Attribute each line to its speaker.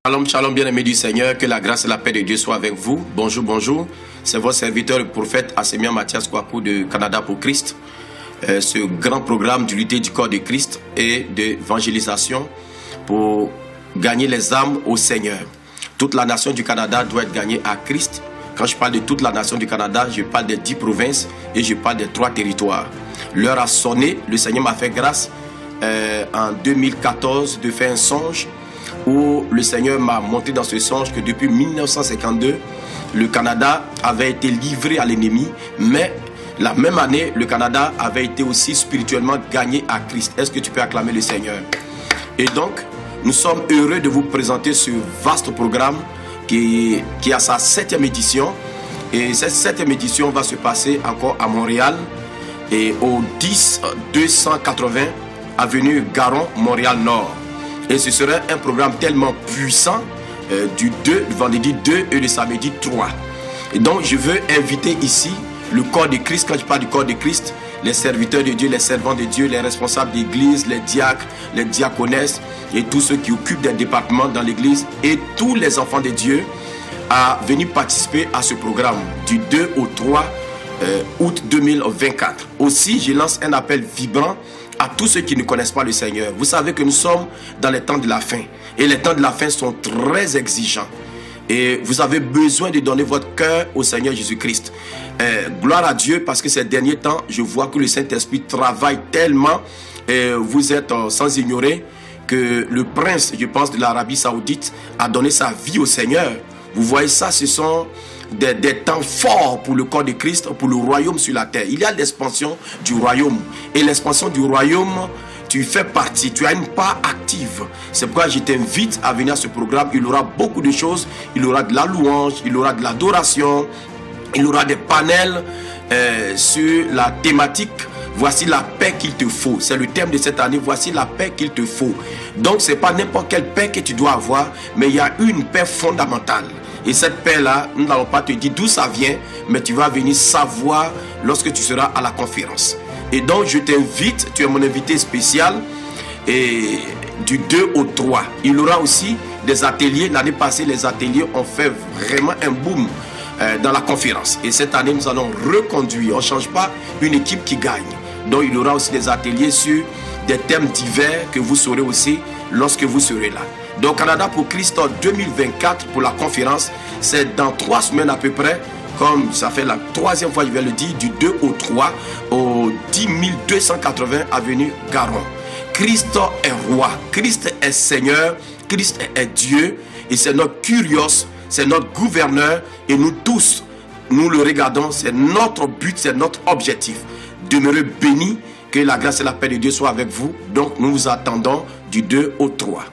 Speaker 1: Shalom, shalom, bien-aimés du Seigneur, que la grâce et la paix de Dieu soient avec vous. Bonjour, bonjour. C'est votre serviteur, le prophète Assemia Mathias Kwaku de Canada pour Christ. Ce grand programme d'unité du corps de Christ et d'évangélisation pour gagner les âmes au Seigneur. Toute la nation du Canada doit être gagnée à Christ. Quand je parle de toute la nation du Canada, je parle des 10 provinces et je parle des 3 territoires. L'heure a sonné, le Seigneur m'a fait grâce en 2014 de faire un songe où le Seigneur m'a montré dans ce songe que depuis 1952, le Canada avait été livré à l'ennemi, mais la même année, le Canada avait été aussi spirituellement gagné à Christ. Est-ce que tu peux acclamer le Seigneur? Et donc, nous sommes heureux de vous présenter ce vaste programme qui a sa 7e édition. Et cette 7e édition va se passer encore à Montréal et au 10-280 avenue Garon, Montréal-Nord. Et ce sera un programme tellement puissant du vendredi 2 et le samedi 3. Et donc je veux inviter ici le corps de Christ. Quand je parle du corps de Christ, les serviteurs de Dieu, les servants de Dieu, les responsables d'église, les diacres, les diaconesses et tous ceux qui occupent des départements dans l'église et tous les enfants de Dieu à venir participer à ce programme du 2 au 3 août 2024. Aussi, je lance un appel vibrant à tous ceux qui ne connaissent pas le Seigneur. Vous savez que nous sommes dans les temps de la fin. Et les temps de la fin sont très exigeants. Et vous avez besoin de donner votre cœur au Seigneur Jésus-Christ. Gloire à Dieu, parce que ces derniers temps, je vois que le Saint-Esprit travaille tellement. Et vous êtes sans ignorer que le prince, je pense, de l'Arabie Saoudite a donné sa vie au Seigneur. Vous voyez ça, ce sont des temps forts pour le corps de Christ, pour le royaume sur la terre. Il y a l'expansion du royaume. Et l'expansion du royaume, tu fais partie, tu as une part active. C'est pourquoi je t'invite à venir à ce programme. Il y aura beaucoup de choses. Il y aura de la louange, il y aura de l'adoration, il y aura des panels sur la thématique. Voici la paix qu'il te faut. C'est le thème de cette année. Voici la paix qu'il te faut. Donc, ce n'est pas n'importe quelle paix que tu dois avoir, mais il y a une paix fondamentale. Et cette paix-là, nous n'allons pas te dire d'où ça vient, mais tu vas venir savoir lorsque tu seras à la conférence. Et donc, je t'invite, tu es mon invité spécial, et du 2 au 3. Il y aura aussi des ateliers. L'année passée, les ateliers ont fait vraiment un boom dans la conférence. Et cette année, nous allons reconduire. On ne change pas une équipe qui gagne. Donc, il y aura aussi des ateliers sur des thèmes divers que vous saurez aussi lorsque vous serez là. Donc, Canada pour Christ 2024 pour la conférence, c'est dans 3 semaines à peu près, comme ça fait la 3e fois, je vais le dire, du 2 au 3 au 10 280 avenue Garon. Christ est roi, Christ est Seigneur, Christ est Dieu et c'est notre Kyrios, c'est notre gouverneur et nous tous, nous le regardons, c'est notre but, c'est notre objectif. Demeurez bénis, que la grâce et la paix de Dieu soient avec vous. Donc, nous vous attendons du 2 au 3.